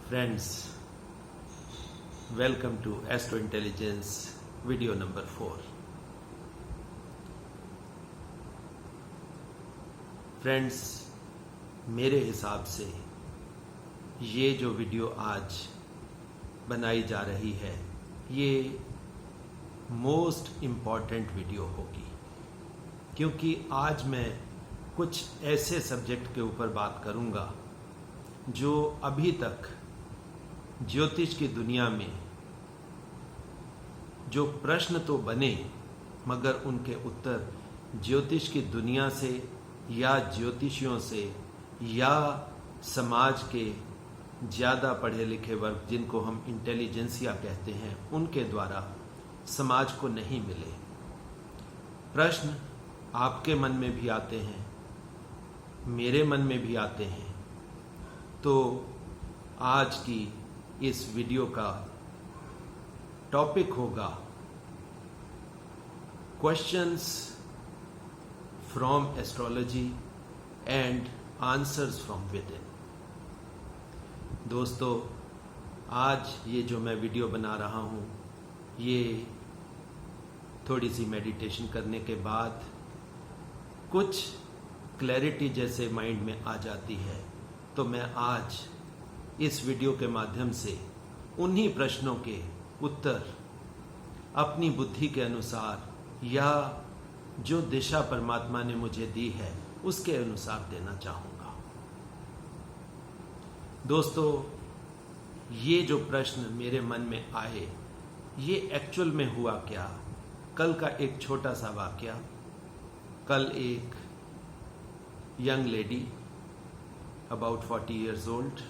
Friends, welcome to Astro Intelligence video number 4. Friends, मेरे हिसाब से ये जो वीडियो आज बनाई जा रही है ये मोस्ट इम्पॉर्टेंट वीडियो होगी, क्योंकि आज मैं कुछ ऐसे सब्जेक्ट के ऊपर बात करूंगा जो अभी तक ज्योतिष की दुनिया में जो प्रश्न तो बने मगर उनके उत्तर ज्योतिष की दुनिया से या ज्योतिषियों से या समाज के ज़्यादा पढ़े लिखे वर्ग जिनको हम इंटेलिजेंसिया कहते हैं उनके द्वारा समाज को नहीं मिले। प्रश्न आपके मन में भी आते हैं, मेरे मन में भी आते हैं। तो आज की इस वीडियो का टॉपिक होगा questions from astrology and answers from with in. दोस्तों, आज ये जो मैं वीडियो बना रहा हूँ ये थोड़ी सी मेडिटेशन करने के बाद कुछ क्लैरिटी जैसे माइंड में आ जाती है, तो मैं आज इस वीडियो के माध्यम से उन्हीं प्रश्नों के उत्तर अपनी बुद्धि के अनुसार या जो दिशा परमात्मा ने मुझे दी है उसके अनुसार देना चाहूँगा। दोस्तों, ये जो प्रश्न मेरे मन में आए ये एक्चुअल में हुआ क्या। कल का एक छोटा सा वाकया। कल एक young lady about 40 years old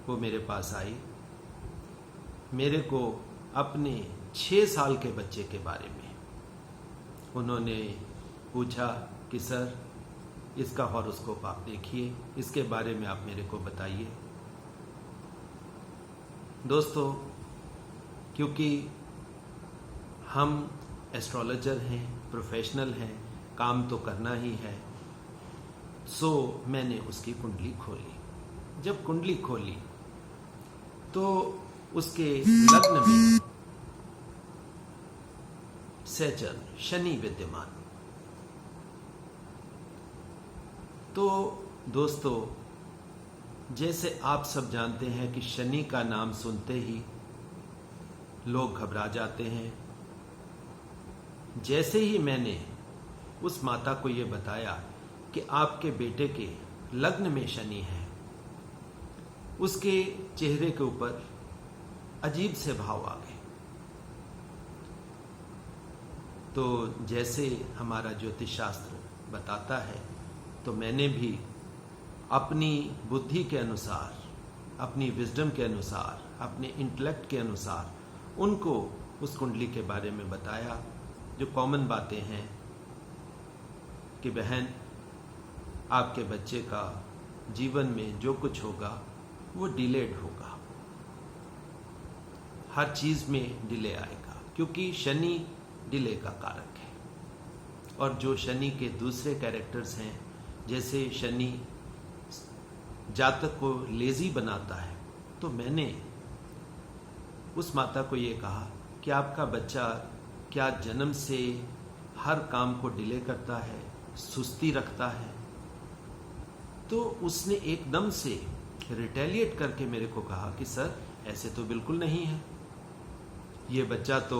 वो मेरे पास आई। मेरे को अपने 6 साल के बच्चे के बारे में उन्होंने पूछा कि सर इसका हॉरोस्कोप आप देखिए, इसके बारे में आप मेरे को बताइए। दोस्तों, क्योंकि हम एस्ट्रोलॉजर हैं, प्रोफेशनल हैं, काम तो करना ही है, सो मैंने उसकी कुंडली खोली। जब कुंडली खोली तो उसके लग्न में सैटर्न शनि विद्यमान। तो दोस्तों, जैसे आप सब जानते हैं कि शनि का नाम सुनते ही लोग घबरा जाते हैं। जैसे ही मैंने उस माता को ये बताया कि आपके बेटे के लग्न में शनि है, उसके चेहरे के ऊपर अजीब से भाव आ गए। तो जैसे हमारा ज्योतिष शास्त्र बताता है, तो मैंने भी अपनी बुद्धि के अनुसार, अपनी विजडम के अनुसार, अपने इंटेलेक्ट के अनुसार उनको उस कुंडली के बारे में बताया। जो कॉमन बातें हैं कि बहन, आपके बच्चे का जीवन में जो कुछ होगा वो डिलेड होगा, हर चीज में डिले आएगा, क्योंकि शनि डिले का कारक है। और जो शनि के दूसरे कैरेक्टर्स हैं, जैसे शनि जातक को लेजी बनाता है, तो मैंने उस माता को ये कहा कि आपका बच्चा क्या जन्म से हर काम को डिले करता है, सुस्ती रखता है। तो उसने एकदम से रिटेलिएट करके मेरे को कहा कि सर ऐसे तो बिल्कुल नहीं है, ये बच्चा तो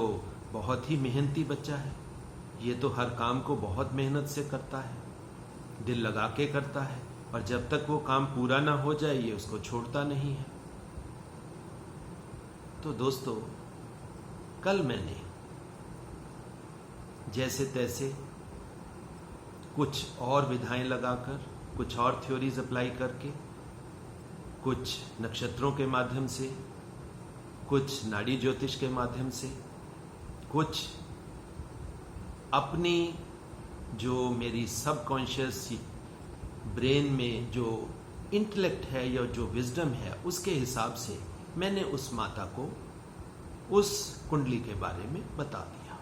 बहुत ही मेहनती बच्चा है, ये तो हर काम को बहुत मेहनत से करता है, दिल लगा के करता है, और जब तक वो काम पूरा ना हो जाए ये उसको छोड़ता नहीं है। तो दोस्तों, कल मैंने जैसे तैसे कुछ और विधाएं लगाकर, कुछ और थ्योरीज अप्लाई करके, कुछ नक्षत्रों के माध्यम से, कुछ नाड़ी ज्योतिष के माध्यम से, कुछ अपनी जो मेरी सबकॉन्शियस ब्रेन में जो इंटेलेक्ट है या जो विजडम है उसके हिसाब से मैंने उस माता को उस कुंडली के बारे में बता दिया।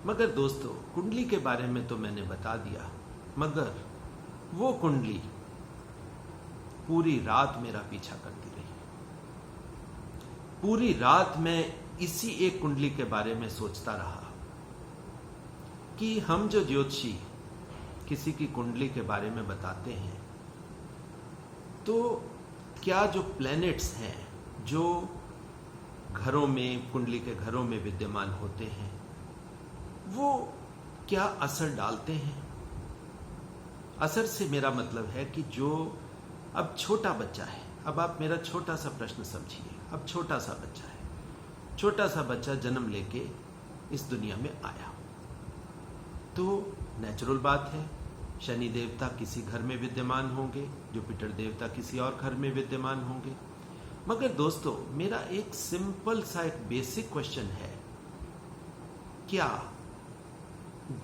मगर दोस्तों, कुंडली के बारे में तो मैंने बता दिया, मगर वो कुंडली पूरी रात मेरा पीछा करती रही। पूरी रात मैं इसी एक कुंडली के बारे में सोचता रहा कि हम जो ज्योतिषी किसी की कुंडली के बारे में बताते हैं, तो क्या जो प्लैनेट्स हैं जो घरों में, कुंडली के घरों में विद्यमान होते हैं, वो क्या असर डालते हैं। असर से मेरा मतलब है कि जो अब छोटा बच्चा है, अब आप मेरा छोटा सा प्रश्न समझिए। अब छोटा सा बच्चा है, छोटा सा बच्चा जन्म लेके इस दुनिया में आया, तो नेचुरल बात है शनि देवता किसी घर में विद्यमान होंगे, जुपिटर देवता किसी और घर में विद्यमान होंगे। मगर दोस्तों, मेरा एक सिंपल सा एक बेसिक क्वेश्चन है, क्या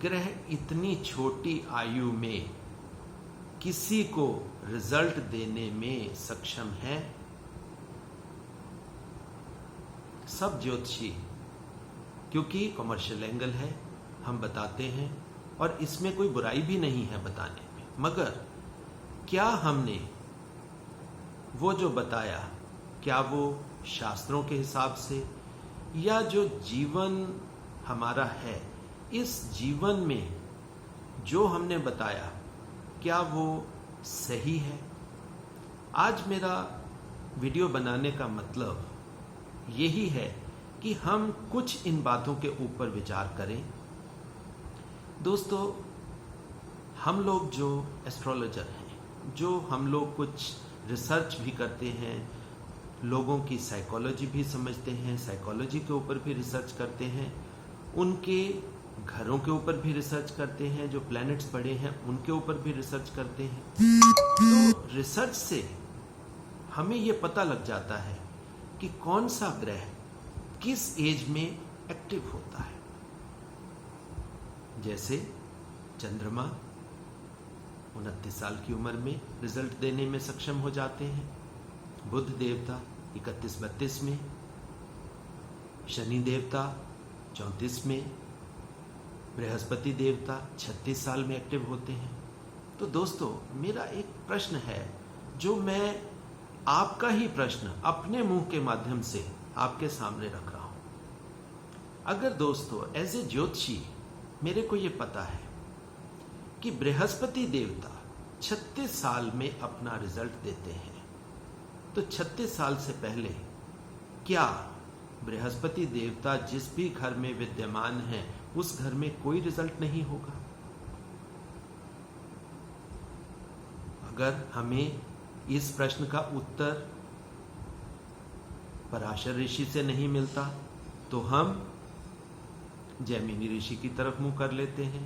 ग्रह इतनी छोटी आयु में किसी को रिजल्ट देने में सक्षम है? सब ज्योतिषी, क्योंकि कमर्शियल एंगल है, हम बताते हैं और इसमें कोई बुराई भी नहीं है बताने में, मगर क्या हमने वो जो बताया, क्या वो शास्त्रों के हिसाब से, या जो जीवन हमारा है, इस जीवन में जो हमने बताया, क्या वो सही है? आज मेरा वीडियो बनाने का मतलब यही है कि हम कुछ इन बातों के ऊपर विचार करें। दोस्तों, हम लोग जो एस्ट्रोलॉजर हैं, जो हम लोग कुछ रिसर्च भी करते हैं, लोगों की साइकोलॉजी भी समझते हैं, साइकोलॉजी के ऊपर भी रिसर्च करते हैं, उनके घरों के ऊपर भी रिसर्च करते हैं, जो प्लैनेट्स पड़े हैं उनके ऊपर भी रिसर्च करते हैं, तो रिसर्च से हमें ये पता लग जाता है कि कौन सा ग्रह किस एज में एक्टिव होता है। जैसे चंद्रमा 29 साल की उम्र में रिजल्ट देने में सक्षम हो जाते हैं, बुध देवता 31-32 में, शनि देवता 34 में, बृहस्पति देवता 36 साल में एक्टिव होते हैं। तो दोस्तों, मेरा एक प्रश्न है जो मैं आपका ही प्रश्न अपने मुंह के माध्यम से आपके सामने रख रहा हूं। अगर दोस्तों एज ए ज्योतिषी मेरे को ये पता है कि बृहस्पति देवता 36 साल में अपना रिजल्ट देते हैं, तो 36 साल से पहले क्या बृहस्पति देवता जिस भी घर में विद्यमान है उस घर में कोई रिजल्ट नहीं होगा? अगर हमें इस प्रश्न का उत्तर पराशर ऋषि से नहीं मिलता तो हम जैमिनी ऋषि की तरफ मुंह कर लेते हैं।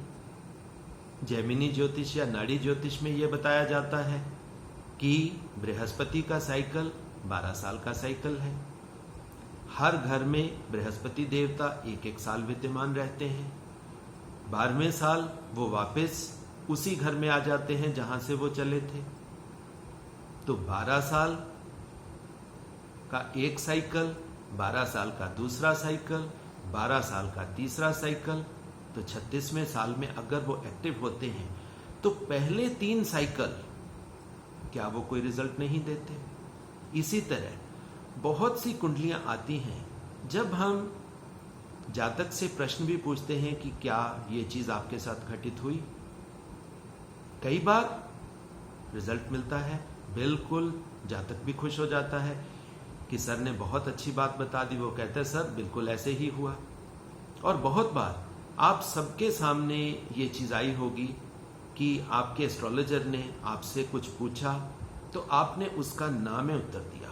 जैमिनी ज्योतिष या नाड़ी ज्योतिष में यह बताया जाता है कि बृहस्पति का साइकिल 12 साल का साइकिल है। हर घर में बृहस्पति देवता 1-1 साल विद्यमान रहते हैं। 12वें साल वो वापस उसी घर में आ जाते हैं जहां से वो चले थे। तो 12 साल का एक साइकिल, 12 साल का दूसरा साइकिल, 12 साल का तीसरा साइकिल, तो 36वें साल में अगर वो एक्टिव होते हैं तो पहले 3 साइकिल क्या वो कोई रिजल्ट नहीं देते? इसी तरह बहुत सी कुंडलियां आती हैं, जब हम जातक से प्रश्न भी पूछते हैं कि क्या ये चीज आपके साथ घटित हुई, कई बार रिजल्ट मिलता है, बिल्कुल जातक भी खुश हो जाता है कि सर ने बहुत अच्छी बात बता दी। वो कहते हैं सर बिल्कुल ऐसे ही हुआ। और बहुत बार आप सबके सामने ये चीज आई होगी कि आपके एस्ट्रोलॉजर ने आपसे कुछ पूछा तो आपने उसका ना में उत्तर दिया।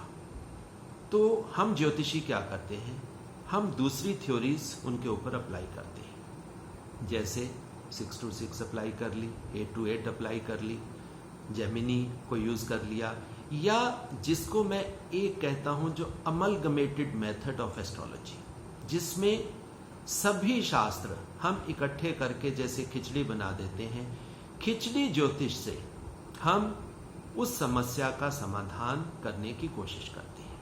तो हम ज्योतिषी क्या करते हैं, हम दूसरी थ्योरीज उनके ऊपर अप्लाई करते हैं। जैसे 6-6 अप्लाई कर ली, 8-8 अप्लाई कर ली, जेमिनी को यूज कर लिया, या जिसको मैं एक कहता हूं जो अमलगमेटेड मेथड ऑफ एस्ट्रोलॉजी, जिसमें सभी शास्त्र हम इकट्ठे करके जैसे खिचड़ी बना देते हैं। खिचड़ी ज्योतिष से हम उस समस्या का समाधान करने की कोशिश करते हैं,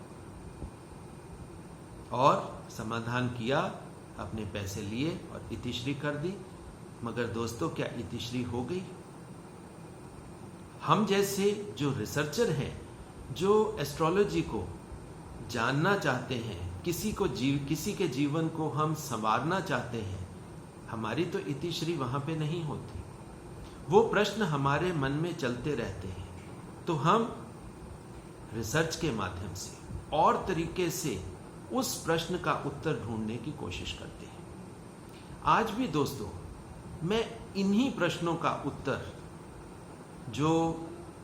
और समाधान किया, अपने पैसे लिए और इतिश्री कर दी। मगर दोस्तों, क्या इतिश्री हो गई? हम जैसे जो रिसर्चर हैं, जो एस्ट्रोलॉजी को जानना चाहते हैं, किसी के जीवन को हम संवारना चाहते हैं, हमारी तो इतिश्री वहां पे नहीं होती। वो प्रश्न हमारे मन में चलते रहते हैं, तो हम रिसर्च के माध्यम से और तरीके से उस प्रश्न का उत्तर ढूंढने की कोशिश करते हैं। आज भी दोस्तों मैं इन्हीं प्रश्नों का उत्तर जो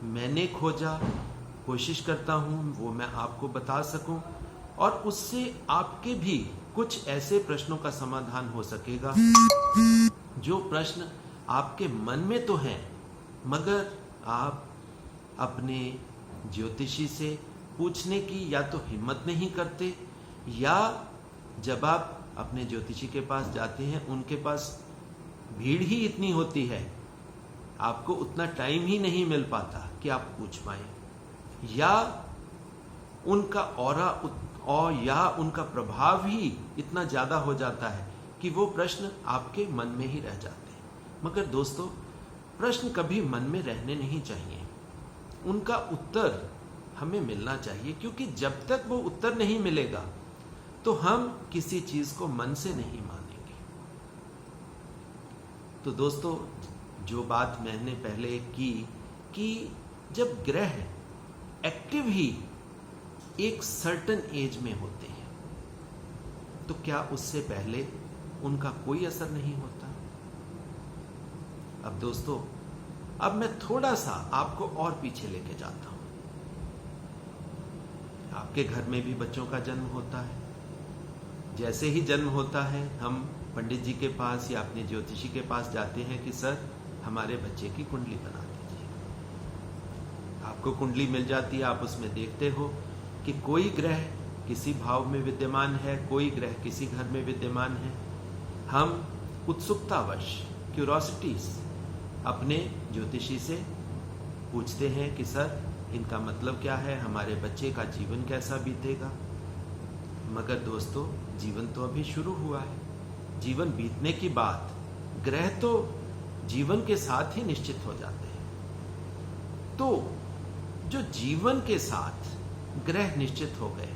मैंने खोजा कोशिश करता हूं वो मैं आपको बता सकूं, और उससे आपके भी कुछ ऐसे प्रश्नों का समाधान हो सकेगा जो प्रश्न आपके मन में तो हैं, मगर आप अपने ज्योतिषी से पूछने की या तो हिम्मत नहीं करते, या जब आप अपने ज्योतिषी के पास जाते हैं उनके पास भीड़ ही इतनी होती है, आपको उतना टाइम ही नहीं मिल पाता कि आप पूछ पाए, या उनका ऑरा और या उनका प्रभाव ही इतना ज्यादा हो जाता है कि वो प्रश्न आपके मन में ही रह जाते हैं। मगर दोस्तों प्रश्न कभी मन में रहने नहीं चाहिए, उनका उत्तर हमें मिलना चाहिए, क्योंकि जब तक वो उत्तर नहीं मिलेगा तो हम किसी चीज को मन से नहीं मानेंगे। तो दोस्तों जो बात मैंने पहले की कि जब ग्रह एक्टिव ही एक सर्टेन एज में होते हैं तो क्या उससे पहले उनका कोई असर नहीं होता? अब दोस्तों अब मैं थोड़ा सा आपको और पीछे लेके जाता हूं। आपके घर में भी बच्चों का जन्म होता है। जैसे ही जन्म होता है हम पंडित जी के पास या अपने ज्योतिषी के पास जाते हैं कि सर हमारे बच्चे की कुंडली बना दीजिए। आपको कुंडली मिल जाती है, आप उसमें देखते हो कि कोई ग्रह किसी भाव में विद्यमान है, कोई ग्रह किसी घर में विद्यमान है। हम उत्सुकतावश क्यूरोसिटीज अपने ज्योतिषी से पूछते हैं कि सर इनका मतलब क्या है, हमारे बच्चे का जीवन कैसा बीतेगा। मगर दोस्तों जीवन तो अभी शुरू हुआ है। जीवन बीतने की बात ग्रह तो जीवन के साथ ही निश्चित हो जाते हैं। तो जो जीवन के साथ ग्रह निश्चित हो गए,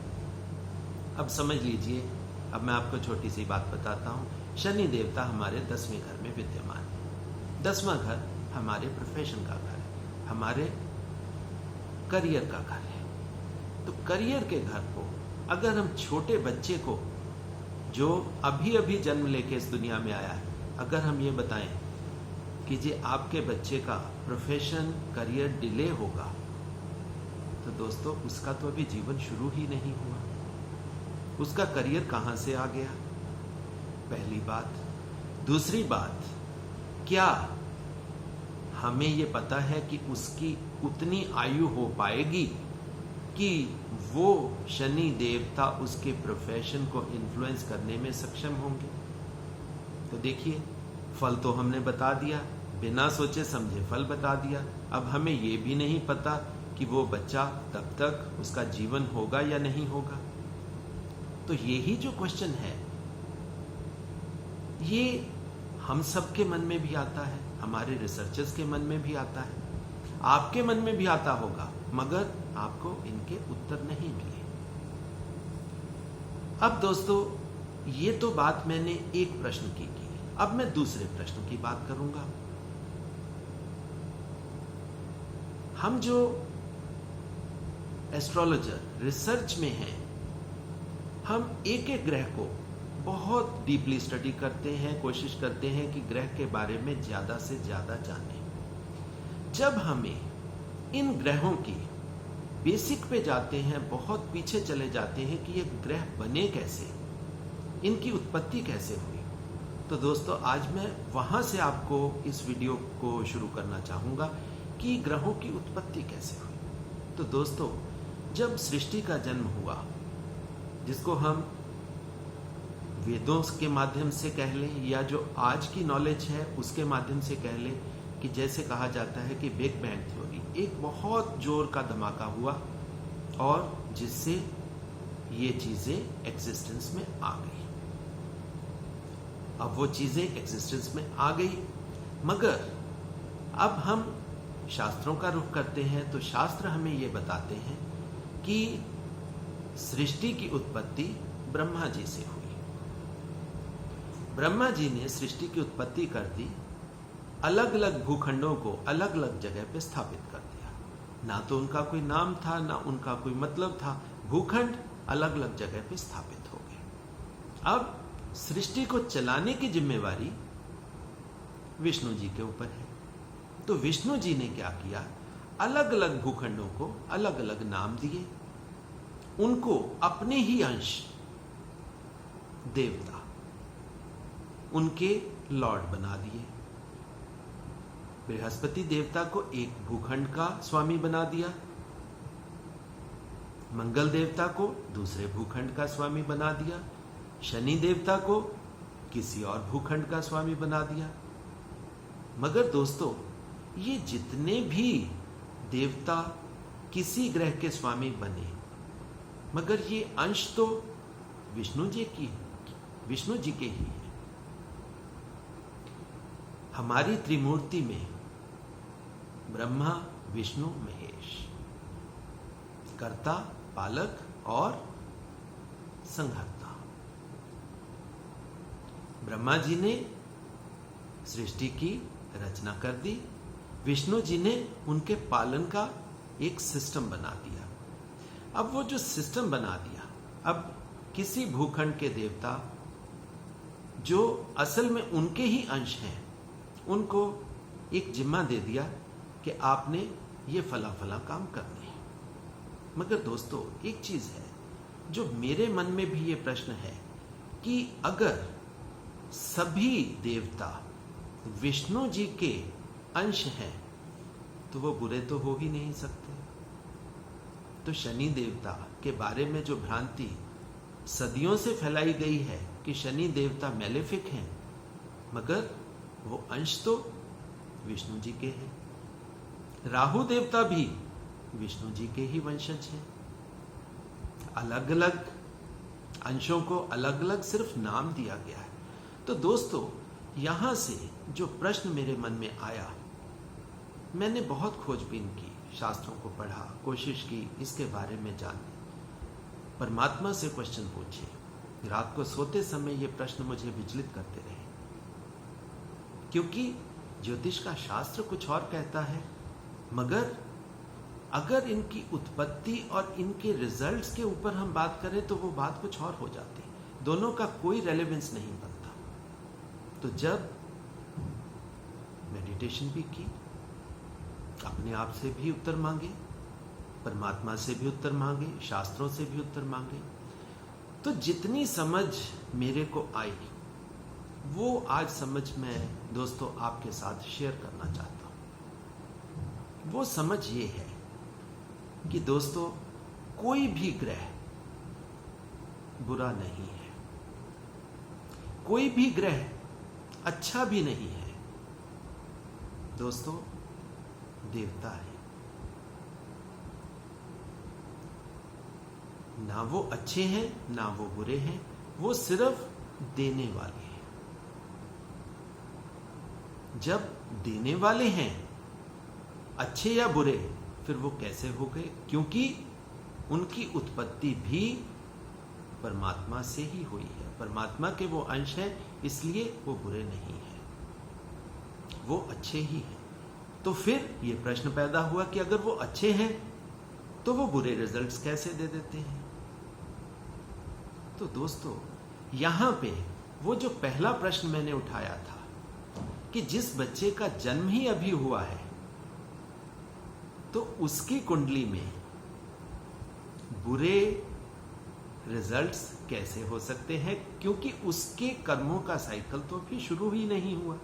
अब समझ लीजिए, अब मैं आपको छोटी सी बात बताता हूं। शनि देवता हमारे 10वें घर में विद्यमान है। 10वां घर हमारे प्रोफेशन का घर है, हमारे करियर का घर है। तो करियर के घर को अगर हम छोटे बच्चे को जो अभी अभी जन्म लेके इस दुनिया में आया है, अगर हम ये बताएं कि जी आपके बच्चे का प्रोफेशन करियर डिले होगा, तो दोस्तों उसका तो अभी जीवन शुरू ही नहीं हुआ, उसका करियर कहां से आ गया? पहली बात। दूसरी बात, क्या हमें ये पता है कि उसकी उतनी आयु हो पाएगी कि वो शनि देवता उसके प्रोफेशन को इन्फ्लुएंस करने में सक्षम होंगे? तो देखिए, फल तो हमने बता दिया, बिना सोचे समझे फल बता दिया। अब हमें ये भी नहीं पता कि वो बच्चा तब तक उसका जीवन होगा या नहीं होगा। तो यही जो क्वेश्चन है ये हम सबके मन में भी आता है, हमारे रिसर्चर्स के मन में भी आता है, आपके मन में भी आता होगा, मगर आपको इनके उत्तर नहीं मिले। अब दोस्तों ये तो बात मैंने एक प्रश्न की। अब मैं दूसरे प्रश्न की बात करूंगा। हम जो एस्ट्रोलॉजर रिसर्च में हैं, हम एक एक ग्रह को बहुत डीपली स्टडी करते हैं, कोशिश करते हैं कि ग्रह के बारे में ज्यादा से ज्यादा जानें। जब हमें इन ग्रहों की बेसिक पे जाते हैं, बहुत पीछे चले जाते हैं कि ये ग्रह बने कैसे, इनकी उत्पत्ति कैसे हुई, तो दोस्तों आज मैं वहां से आपको इस वीडियो को शुरू करना चाहूंगा कि ग्रहों की उत्पत्ति कैसे हुई। तो दोस्तों जब सृष्टि का जन्म हुआ, जिसको हम वेदों के माध्यम से कह लें या जो आज की नॉलेज है उसके माध्यम से कह लें, कि जैसे कहा जाता है कि बिग बैंग थ्योरी, एक बहुत जोर का धमाका हुआ और जिससे ये चीजें एग्जिस्टेंस में आ गई। अब वो चीजें एग्जिस्टेंस में आ गई, मगर अब हम शास्त्रों का रुख करते हैं तो शास्त्र हमें ये बताते हैं कि सृष्टि की उत्पत्ति ब्रह्मा जी से हुई। ब्रह्मा जी ने सृष्टि की उत्पत्ति कर दी, अलग अलग भूखंडों को अलग अलग जगह पे स्थापित कर दिया। ना तो उनका कोई नाम था, ना उनका कोई मतलब था, भूखंड अलग अलग जगह पे स्थापित हो गए। अब सृष्टि को चलाने की जिम्मेवारी विष्णु जी के ऊपर है। तो विष्णु जी ने क्या किया, अलग अलग भूखंडों को अलग अलग नाम दिए, उनको अपने ही अंश देवता, उनके लॉर्ड बना दिए। बृहस्पति देवता को एक भूखंड का स्वामी बना दिया, मंगल देवता को दूसरे भूखंड का स्वामी बना दिया, शनि देवता को किसी और भूखंड का स्वामी बना दिया। मगर दोस्तों, ये जितने भी देवता किसी ग्रह के स्वामी बने, मगर ये अंश तो विष्णु जी के ही है। हमारी त्रिमूर्ति में ब्रह्मा विष्णु महेश, कर्ता पालक और संहर्ता। ब्रह्मा जी ने सृष्टि की रचना कर दी, विष्णु जी ने उनके पालन का एक सिस्टम बना दिया। अब वो जो सिस्टम बना दिया, अब किसी भूखंड के देवता जो असल में उनके ही अंश हैं, उनको एक जिम्मा दे दिया कि आपने ये फला फला काम करने हैं। मगर दोस्तों, एक चीज है जो मेरे मन में भी ये प्रश्न है कि अगर सभी देवता विष्णु जी के अंश हैं तो वो बुरे तो हो ही नहीं सकते। तो शनि देवता के बारे में जो भ्रांति सदियों से फैलाई गई है कि शनि देवता मैलेफिक हैं, मगर वो अंश तो विष्णु जी के हैं। राहु देवता भी विष्णु जी के ही वंशज हैं। अलग अलग अंशों को अलग अलग सिर्फ नाम दिया गया है। तो दोस्तों, यहां से जो प्रश्न मेरे मन में आया, मैंने बहुत खोजबीन की, शास्त्रों को पढ़ा, कोशिश की इसके बारे में जानने, परमात्मा से क्वेश्चन पूछे। रात को सोते समय ये प्रश्न मुझे विचलित करते रहे, क्योंकि ज्योतिष का शास्त्र कुछ और कहता है, मगर अगर इनकी उत्पत्ति और इनके रिजल्ट्स के ऊपर हम बात करें तो वो बात कुछ और हो जाती, दोनों का कोई रेलेवेंस नहीं बनता। तो जब मेडिटेशन भी की, अपने आप से भी उत्तर मांगे, परमात्मा से भी उत्तर मांगे, शास्त्रों से भी उत्तर मांगे, तो जितनी समझ मेरे को आई वो आज समझ मैं दोस्तों आपके साथ शेयर करना चाहता हूं। वो समझ ये है कि दोस्तों, कोई भी ग्रह बुरा नहीं है, कोई भी ग्रह अच्छा भी नहीं है। दोस्तों, देवता है, ना वो अच्छे हैं ना वो बुरे हैं, वो सिर्फ देने वाले हैं। जब देने वाले हैं, अच्छे या बुरे, फिर वो कैसे हो गए? क्योंकि उनकी उत्पत्ति भी परमात्मा से ही हुई है, परमात्मा के वो अंश हैं, इसलिए वो बुरे नहीं हैं, वो अच्छे ही हैं। तो फिर ये प्रश्न पैदा हुआ कि अगर वो अच्छे हैं तो वो बुरे रिजल्ट्स कैसे दे देते हैं? तो दोस्तों, यहां पे वो जो पहला प्रश्न मैंने उठाया था कि जिस बच्चे का जन्म ही अभी हुआ है, तो उसकी कुंडली में बुरे रिजल्ट्स कैसे हो सकते हैं? क्योंकि उसके कर्मों का साइकिल तो अभी शुरू ही नहीं हुआ।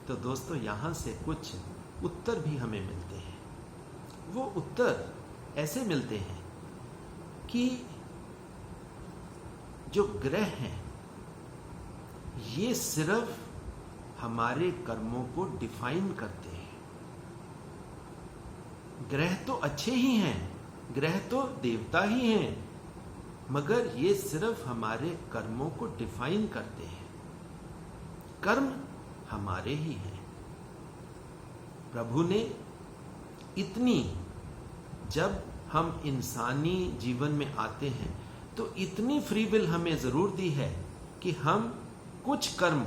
तो दोस्तों, यहां से कुछ उत्तर भी हमें मिलते हैं। वो उत्तर ऐसे मिलते हैं कि जो ग्रह हैं, ये सिर्फ हमारे कर्मों को डिफाइन करते हैं। ग्रह तो अच्छे ही हैं, ग्रह तो देवता ही हैं, मगर ये सिर्फ हमारे कर्मों को डिफाइन करते हैं। कर्म हमारे ही हैं। प्रभु ने इतनी, जब हम इंसानी जीवन में आते हैं तो इतनी फ्री विल हमें जरूर दी है कि हम कुछ कर्म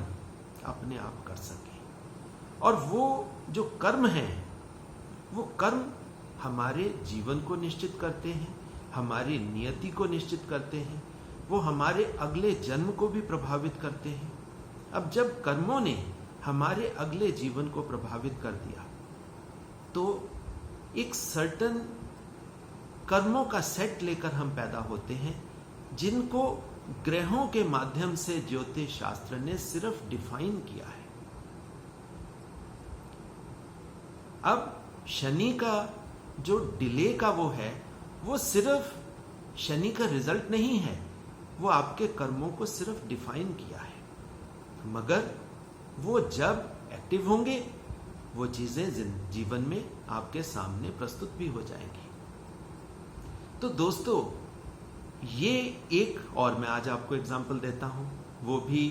अपने आप कर सकें। और वो जो कर्म हैं, वो कर्म हमारे जीवन को निश्चित करते हैं, हमारी नियति को निश्चित करते हैं, वो हमारे अगले जन्म को भी प्रभावित करते हैं। अब जब कर्मों ने हमारे अगले जीवन को प्रभावित कर दिया, तो एक सर्टन कर्मों का सेट लेकर हम पैदा होते हैं, जिनको ग्रहों के माध्यम से ज्योतिष शास्त्र ने सिर्फ डिफाइन किया है। अब शनि का जो डिले का वो है, वो सिर्फ शनि का रिजल्ट नहीं है, वो आपके कर्मों को सिर्फ डिफाइन किया है, मगर वो जब एक्टिव होंगे वो चीजें जीवन में आपके सामने प्रस्तुत भी हो जाएंगी। तो दोस्तों, ये एक और मैं आज आपको एग्जांपल देता हूं, वो भी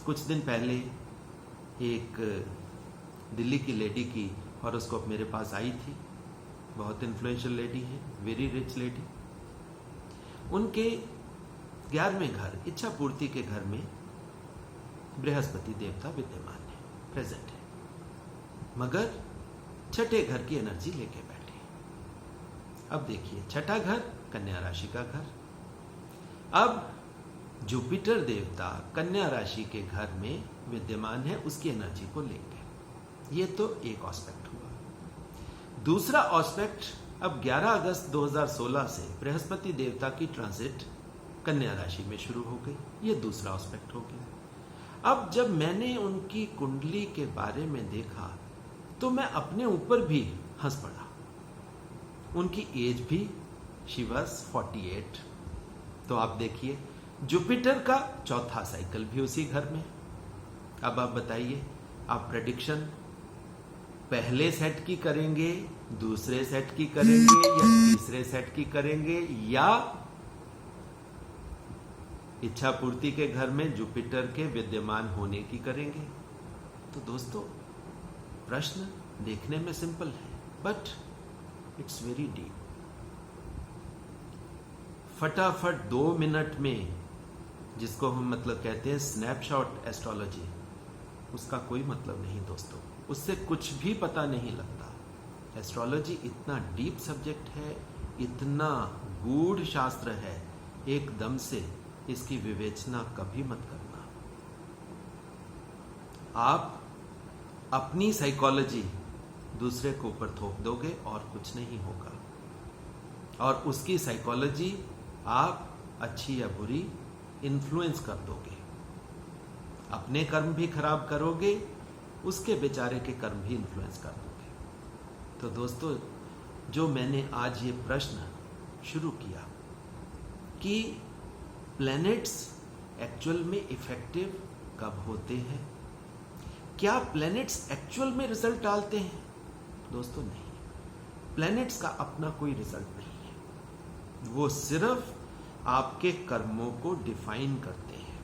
कुछ दिन पहले एक दिल्ली की लेडी की हॉरोस्कोप मेरे पास आई थी। बहुत इन्फ्लुएंशियल लेडी है, वेरी रिच लेडी। उनके 11वें घर, इच्छा पूर्ति के घर में बृहस्पति देवता विद्यमान है, प्रेजेंट है, मगर छठे घर की एनर्जी लेके बैठे। अब देखिए, छठा घर कन्या राशि का घर। अब जुपिटर देवता कन्या राशि के घर में विद्यमान है, उसकी एनर्जी को लेकर। ये तो एक एस्पेक्ट हुआ। दूसरा एस्पेक्ट, अब 11 अगस्त 2016 से बृहस्पति देवता की ट्रांजिट कन्या राशि में शुरू हो गई। ये दूसरा एस्पेक्ट हो गया। अब जब मैंने उनकी कुंडली के बारे में देखा तो मैं अपने ऊपर भी हंस पड़ा। उनकी एज भी शी वाज 48। तो आप देखिए, जुपिटर का चौथा साइकिल भी उसी घर में। अब आप बताइए, आप प्रेडिक्शन पहले सेट की करेंगे, दूसरे सेट की करेंगे, या तीसरे सेट की करेंगे, या इच्छा पूर्ति के घर में जुपिटर के विद्यमान होने की करेंगे? तो दोस्तों, प्रश्न देखने में सिंपल है, बट इट्स वेरी डीप। फटाफट 2 मिनट में, जिसको हम मतलब कहते हैं स्नैपशॉट एस्ट्रोलॉजी, उसका कोई मतलब नहीं दोस्तों, उससे कुछ भी पता नहीं लगता। एस्ट्रोलॉजी इतना डीप सब्जेक्ट है, इतना गूढ़ शास्त्र है, एकदम से इसकी विवेचना कभी मत करना। आप अपनी साइकोलॉजी दूसरे के ऊपर थोप दोगे और कुछ नहीं होगा, और उसकी साइकोलॉजी आप अच्छी या बुरी इन्फ्लुएंस कर दोगे। अपने कर्म भी खराब करोगे, उसके बेचारे के कर्म भी इन्फ्लुएंस कर दोगे। तो दोस्तों, जो मैंने आज ये प्रश्न शुरू किया कि प्लैनेट्स एक्चुअल में इफेक्टिव कब होते हैं, क्या प्लैनेट्स एक्चुअल में रिजल्ट डालते हैं? दोस्तों नहीं, प्लैनेट्स का अपना कोई रिजल्ट नहीं है, वो सिर्फ आपके कर्मों को डिफाइन करते हैं।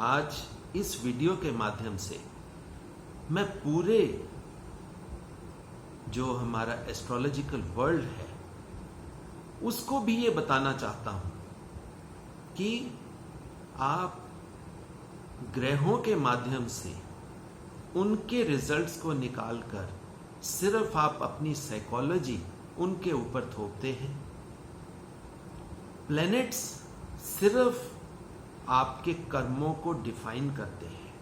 आज इस वीडियो के माध्यम से मैं पूरे जो हमारा एस्ट्रोलॉजिकल वर्ल्ड है उसको भी ये बताना चाहता हूं कि आप ग्रहों के माध्यम से उनके रिजल्ट्स को निकालकर सिर्फ आप अपनी साइकोलॉजी उनके ऊपर थोपते हैं। प्लैनेट्स सिर्फ आपके कर्मों को डिफाइन करते हैं।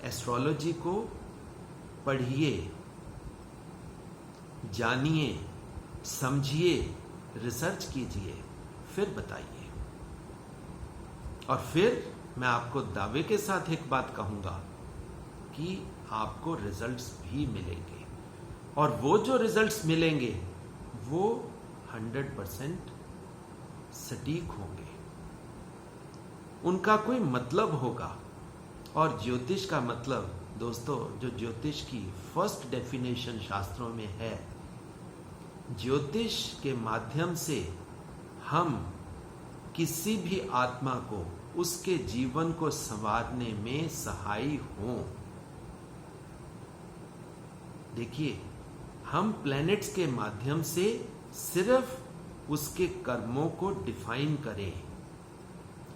एस्ट्रोलॉजी को पढ़िए, जानिए, समझिए, रिसर्च कीजिए, फिर बताइए। और फिर मैं आपको दावे के साथ एक बात कहूंगा कि आपको रिजल्ट्स भी मिलेंगे, और वो जो रिजल्ट्स मिलेंगे वो 100% सटीक होंगे, उनका कोई मतलब होगा। और ज्योतिष का मतलब दोस्तों, जो ज्योतिष की फर्स्ट डेफिनेशन शास्त्रों में है, ज्योतिष के माध्यम से हम किसी भी आत्मा को उसके जीवन को संवारने में सहायी हों। देखिए, हम प्लैनेट्स के माध्यम से सिर्फ उसके कर्मों को डिफाइन करें,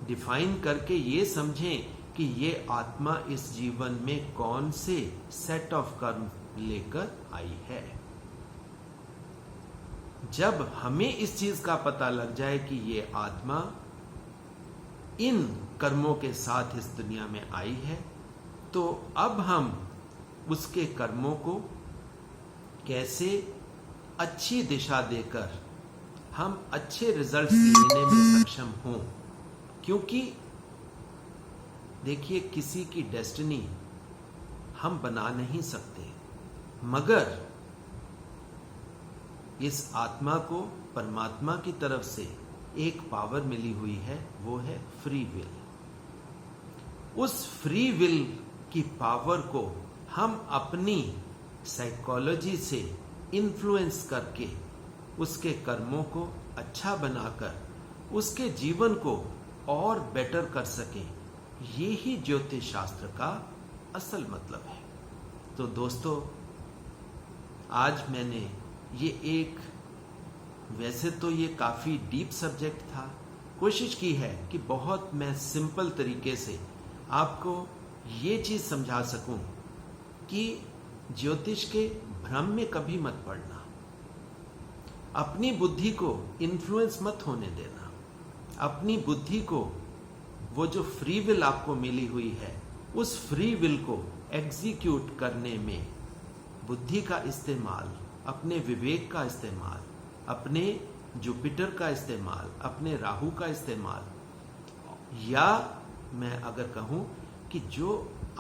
डिफाइन करके ये समझें कि ये आत्मा इस जीवन में कौन से सेट ऑफ कर्म लेकर आई है। जब हमें इस चीज का पता लग जाए कि ये आत्मा इन कर्मों के साथ इस दुनिया में आई है, तो अब हम उसके कर्मों को कैसे अच्छी दिशा देकर हम अच्छे रिजल्ट्स लेने में सक्षम हों। क्योंकि देखिए, किसी की डेस्टिनी हम बना नहीं सकते, मगर इस आत्मा को परमात्मा की तरफ से एक पावर मिली हुई है, वो है फ्री विल। उस फ्री विल की पावर को हम अपनी साइकोलॉजी से इन्फ्लुएंस करके उसके कर्मों को अच्छा बनाकर उसके जीवन को और बेटर कर सकें, ये ही ज्योतिष शास्त्र का असल मतलब है। तो दोस्तों, आज मैंने ये एक, वैसे तो ये काफी डीप सब्जेक्ट था, कोशिश की है कि बहुत मैं सिंपल तरीके से आपको ये चीज समझा सकूं कि ज्योतिष के भ्रम में कभी मत पड़ना, अपनी बुद्धि को इन्फ्लुएंस मत होने देना, अपनी बुद्धि को, वो जो फ्री विल आपको मिली हुई है, उस फ्री विल को एग्जीक्यूट करने में बुद्धि का इस्तेमाल, अपने विवेक का इस्तेमाल, अपने जुपिटर का इस्तेमाल, अपने राहु का इस्तेमाल, या मैं अगर कहूं कि जो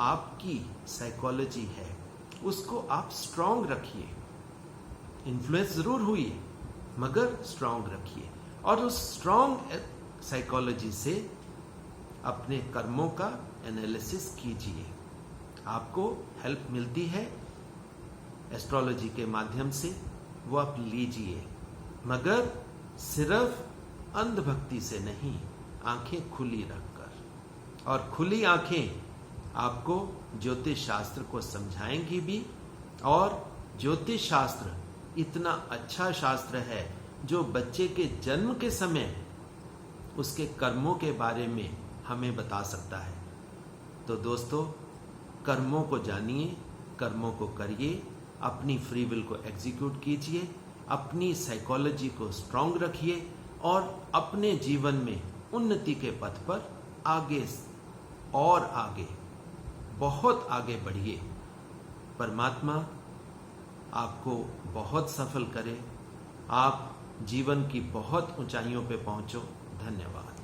आपकी साइकोलॉजी है उसको आप स्ट्रांग रखिए। इन्फ्लुएंस जरूर हुई मगर स्ट्रांग रखिए, और उस स्ट्रांग साइकोलॉजी से अपने कर्मों का एनालिसिस कीजिए। आपको हेल्प मिलती है एस्ट्रोलॉजी के माध्यम से, वो आप लीजिए, मगर सिर्फ अंधभक्ति से नहीं, आंखें खुली रखकर। और खुली आंखें आपको ज्योतिष शास्त्र को समझाएंगी भी, और ज्योतिष शास्त्र इतना अच्छा शास्त्र है जो बच्चे के जन्म के समय उसके कर्मों के बारे में हमें बता सकता है। तो दोस्तों, कर्मों को जानिए, कर्मों को करिए, अपनी फ्री विल को एग्जीक्यूट कीजिए, अपनी साइकोलॉजी को स्ट्रांग रखिए, और अपने जीवन में उन्नति के पथ पर आगे और आगे, बहुत आगे बढ़िए। परमात्मा आपको बहुत सफल करे, आप जीवन की बहुत ऊंचाइयों पे पहुंचो। धन्यवाद।